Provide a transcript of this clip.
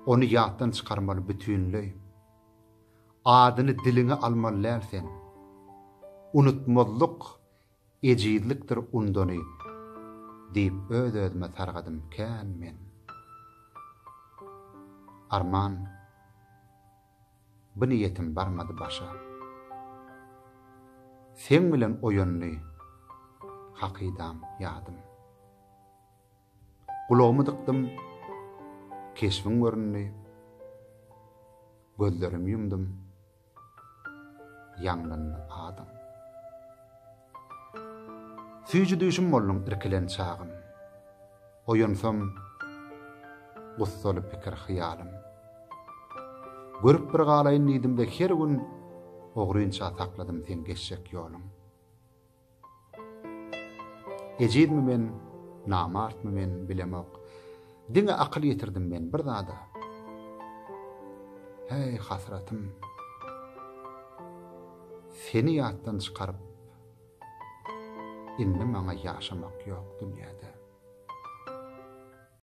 Onu ýatdan çykarmaly bütinleý. Adyny diline almaly sen. Unutmazlyk ejidlikdir undany diýip öz-özüme targadym kän men. Arman bu niýetim barmady başa. Sen bilen oýanly hakydam ýadym. Gulağımı dıktım, keşfin görünni, gözlerimi yumdum, yandan adım. Süýjü düşüm bollum irkilen çağım, oýansam, gussaly pikir hyýalym. Görüp bir galaýyn diýdimde her gün ogrynça sakladym sen geçjek ýolum. Ejidmi men, namartmy men bilemok. Diňe akıl ýetirdim men bir zada. Hey hasratym. Seni ýatdan çykaryp indi maňa ýaşamak ýok dünýäde.